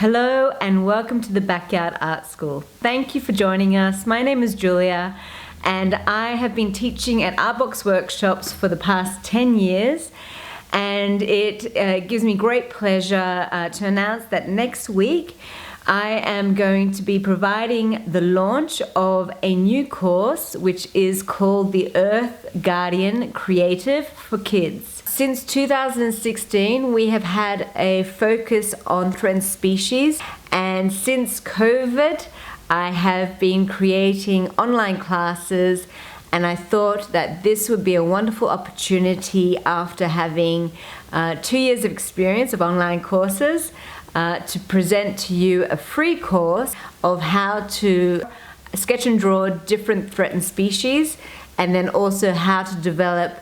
Hello and welcome to the Backyard Art School. Thank you for joining us. My name is Julia and I have been teaching at Artbox workshops for the past 10 years, and it gives me great pleasure to announce that next week I am going to be providing the launch of a new course which is called the Earth Guardian Creative for Kids. Since 2016, we have had a focus on threatened species, and since COVID, I have been creating online classes, and I thought that this would be a wonderful opportunity after having 2 years of experience of online courses to present to you a free course of how to sketch and draw different threatened species, and then also how to develop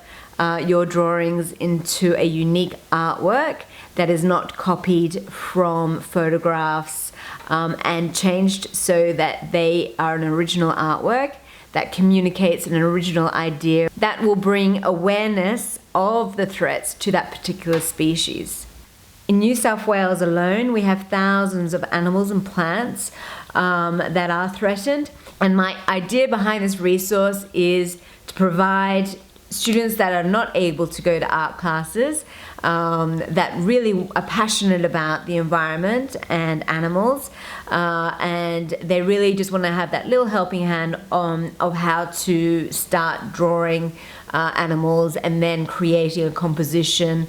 your drawings into a unique artwork that is not copied from photographs and changed so that they are an original artwork that communicates an original idea that will bring awareness of the threats to that particular species. In New South Wales alone, we have thousands of animals and plants that are threatened, and my idea behind this resource is to provide students that are not able to go to art classes, that really are passionate about the environment and animals, and they really just want to have that little helping hand of how to start drawing animals and then creating a composition.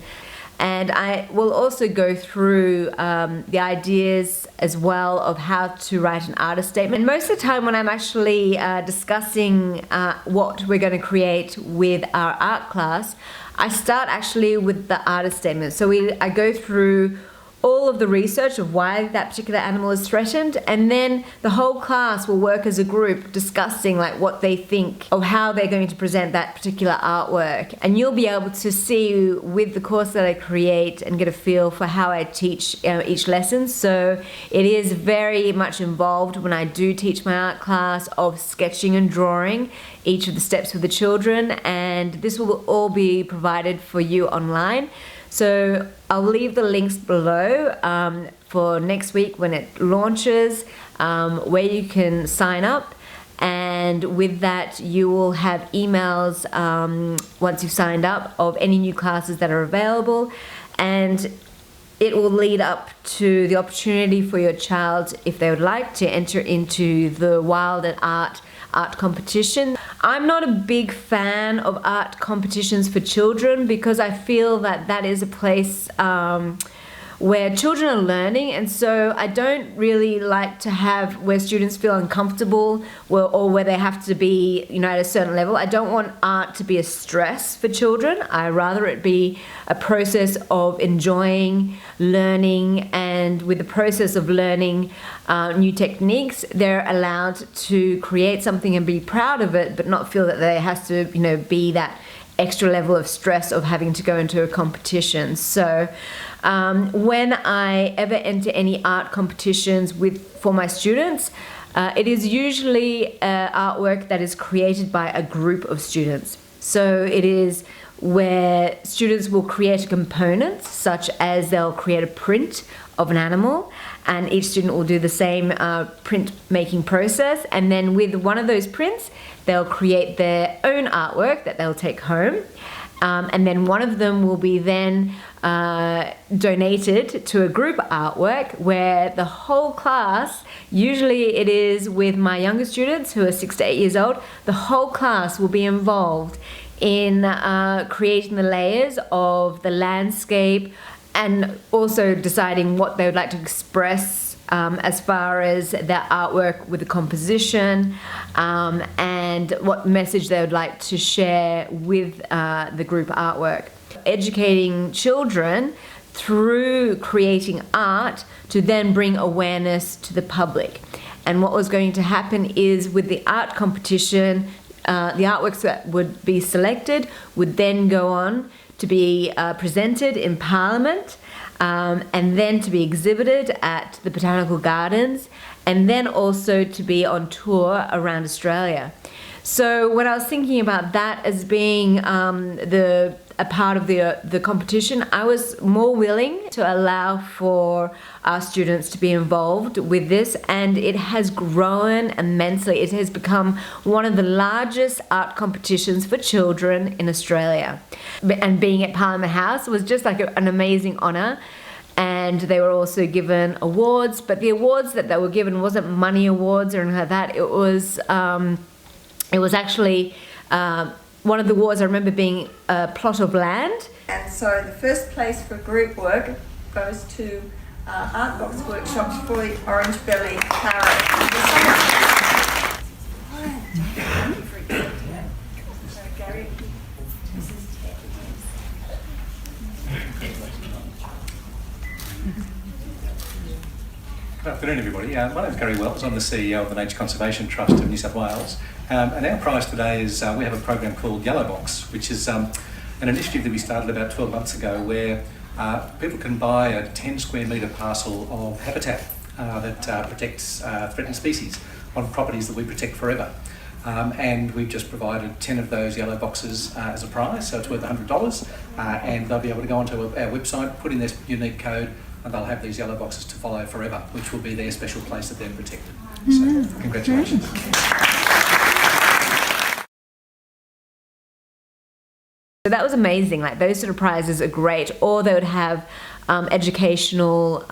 And I will also go through the ideas as well of how to write an artist statement. And most of the time when I'm actually discussing what we're going to create with our art class, I start actually with the artist statement. So I go through all of the research of why that particular animal is threatened, and then the whole class will work as a group discussing like what they think of how they're going to present that particular artwork. And you'll be able to see with the course that I create and get a feel for how I teach each lesson. So it is very much involved when I do teach my art class of sketching and drawing each of the steps with the children, and this will all be provided for you online. So I'll leave the links below for next week when it launches, where you can sign up, and with that you will have emails once you've signed up of any new classes that are available, and it will lead up to the opportunity for your child, if they would like, to enter into the Wild at Art competition. I'm not a big fan of art competitions for children because I feel that that is a place where children are learning, and so I don't really like to have where students feel uncomfortable or where they have to be, at a certain level. I don't want art to be a stress for children. I rather it be a process of enjoying learning, and with the process of learning new techniques, they're allowed to create something and be proud of it, but not feel that there has to, be that extra level of stress of having to go into a competition. So when I ever enter any art competitions for my students, it is usually artwork that is created by a group of students. So it is where students will create a component, such as they'll create a print of an animal, and each student will do the same print making process, and then with one of those prints they'll create their own artwork that they'll take home, and then one of them will be then donated to a group artwork where the whole class, usually it is with my younger students who are 6 to 8 years old, the whole class will be involved in creating the layers of the landscape, and also deciding what they would like to express as far as their artwork with the composition, and what message they would like to share with the group artwork. Educating children through creating art to then bring awareness to the public. And what was going to happen is with the art competition, the artworks that would be selected would then go on to be presented in Parliament, and then to be exhibited at the Botanical Gardens, and then also to be on tour around Australia. So when I was thinking about that as being a part of the competition, I was more willing to allow for our students to be involved with this, and it has grown immensely. It has become one of the largest art competitions for children in Australia. And being at Parliament House was just like an amazing honour. And they were also given awards, but the awards that they were given wasn't money awards or anything like that. It was actually one of the awards I remember being a plot of land. And so the first place for group work goes to Art Box Workshops for the Orange Belly Parrot. Good afternoon, everybody. My name is Gary Wells. I'm the CEO of the Nature Conservation Trust of New South Wales. And our prize today is we have a program called Yellow Box, which is an initiative that we started about 12 months ago where people can buy a 10 square metre parcel of habitat that protects threatened species on properties that we protect forever. And we've just provided 10 of those yellow boxes as a prize, so it's worth $100. And they'll be able to go onto our website, put in their unique code, and they'll have these yellow boxes to follow forever, which will be their special place that they're protected. So, congratulations. So that was amazing. Like, those sort of prizes are great. Or they would have educational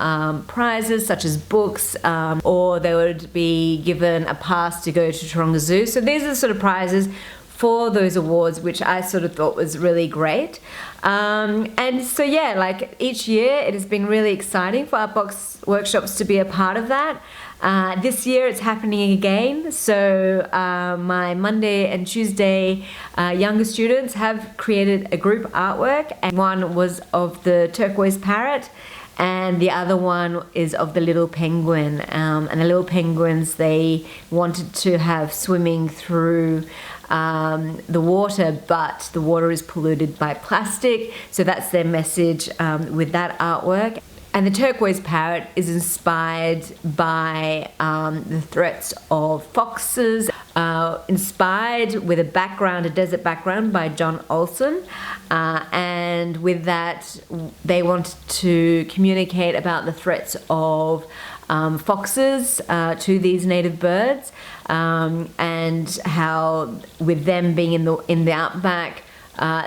prizes such as books, or they would be given a pass to go to Taronga Zoo. So these are the sort of prizes for those awards, which I sort of thought was really great. And so yeah, like each year it has been really exciting for Art Box Workshops to be a part of that. This year it's happening again. So my Monday and Tuesday younger students have created a group artwork, and one was of the turquoise parrot and the other one is of the little penguin. And the little penguins, they wanted to have swimming through the water, but the water is polluted by plastic. So that's their message with that artwork. And the turquoise parrot is inspired by the threats of foxes, inspired with a desert background by John Olson. And with that, they wanted to communicate about the threats of foxes to these native birds, and how with them being in the outback,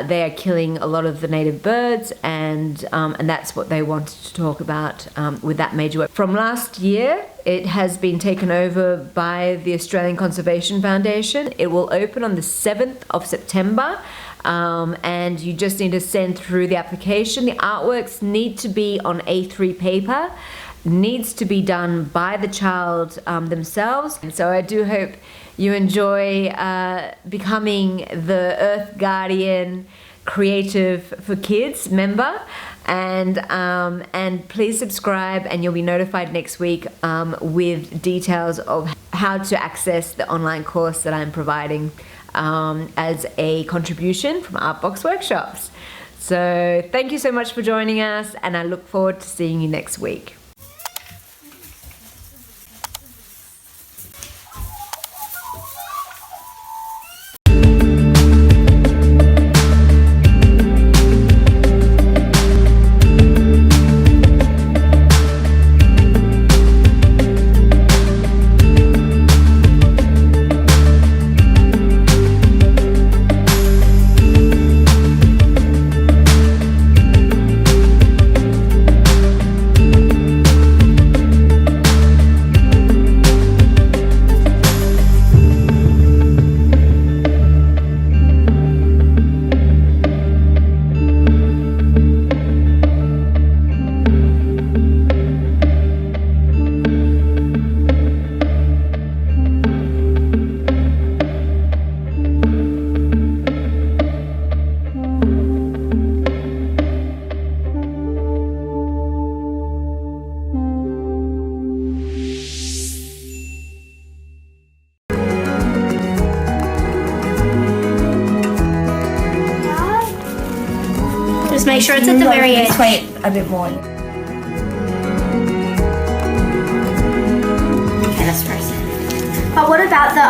they are killing a lot of the native birds, and that's what they wanted to talk about with that major work. From last year, it has been taken over by the Australian Conservation Foundation. It will open on the 7th of September, and you just need to send through the application. The artworks need to be on A3 paper, needs to be done by the child themselves. And so I do hope you enjoy becoming the Earth Guardian Creative for Kids member, and please subscribe, and you'll be notified next week with details of how to access the online course that I'm providing as a contribution from Art Box Workshops. So thank you so much for joining us, and I look forward to seeing you next week. Just make sure it's at the very edge. Wait a bit more. Okay, that's perfect. But what about the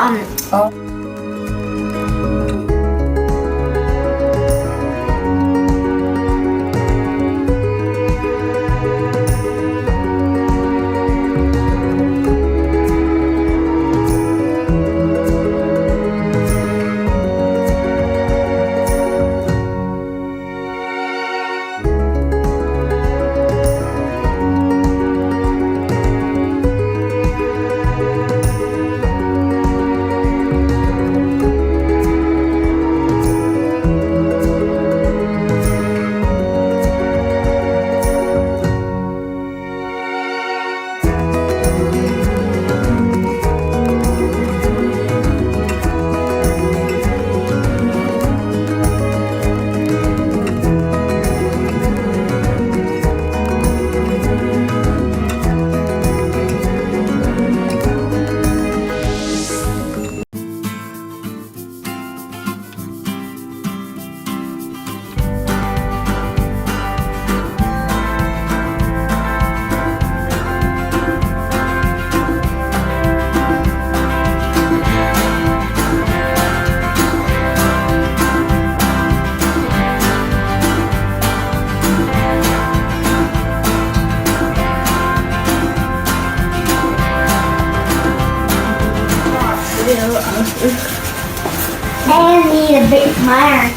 I need a big mark.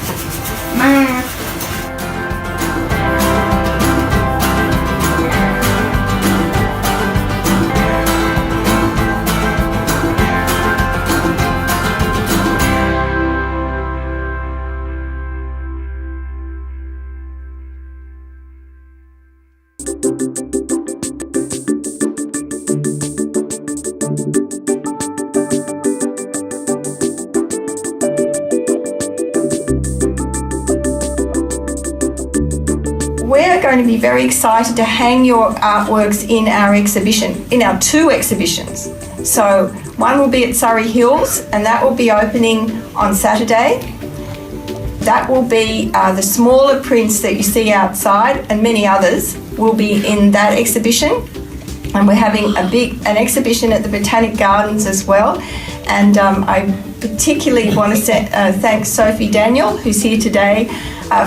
We're going to be very excited to hang your artworks in our exhibition, in our 2 exhibitions. So one will be at Surrey Hills, and that will be opening on Saturday. That will be the smaller prints that you see outside, and many others will be in that exhibition. And we're having an exhibition at the Botanic Gardens as well. And I particularly want to thank Sophie Daniel, who's here today,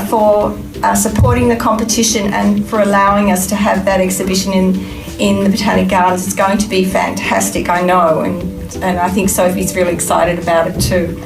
for supporting the competition and for allowing us to have that exhibition in the Botanic Gardens. It's going to be fantastic, I know, and I think Sophie's really excited about it too.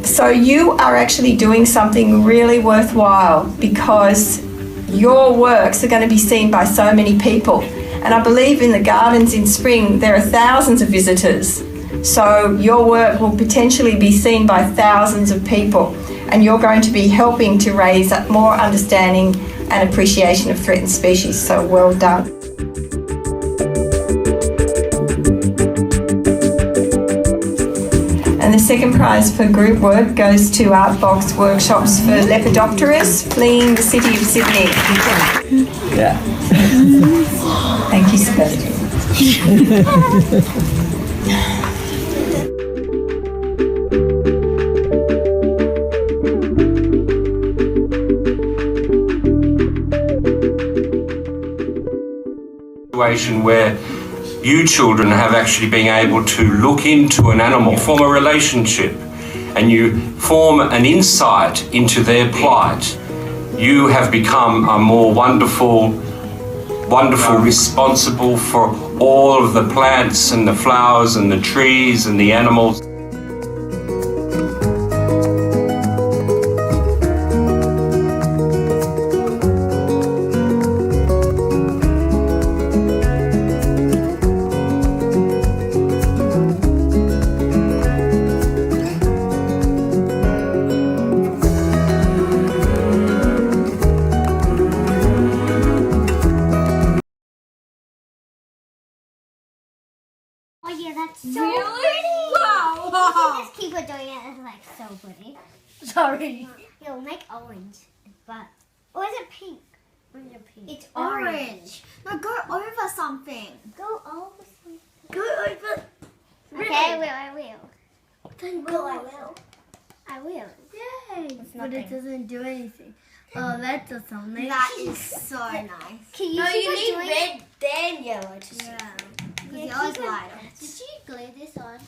So you are actually doing something really worthwhile, because your works are going to be seen by so many people. And I believe in the gardens in spring there are thousands of visitors. So your work will potentially be seen by thousands of people, and you're going to be helping to raise up more understanding and appreciation of threatened species. So well done. And the second prize for group work goes to Artbox Workshops for Lepidopterus fleeing the city of Sydney. Yeah. Thank you, Sebastian. Situation where you children have actually been able to look into an animal, form a relationship, and you form an insight into their plight. You have become a more wonderful, responsible for all of the plants and the flowers and the trees and the animals. Oh yeah, that's so pretty. Wow. You just keep it doing it. It's like so pretty. Sorry. It'll make orange, but or is it pink? Or is it pink? It's orange. No, go over something. Go over something. Go over. Okay, I will. Then Will I will. I will. Yay. But nothing. it doesn't do anything. Oh, that does something. That is so nice. Can you No, keep you it need doing red then yellow to see. Yeah. Because Yeah, yellow's keep it- lighter. Did you glue this on?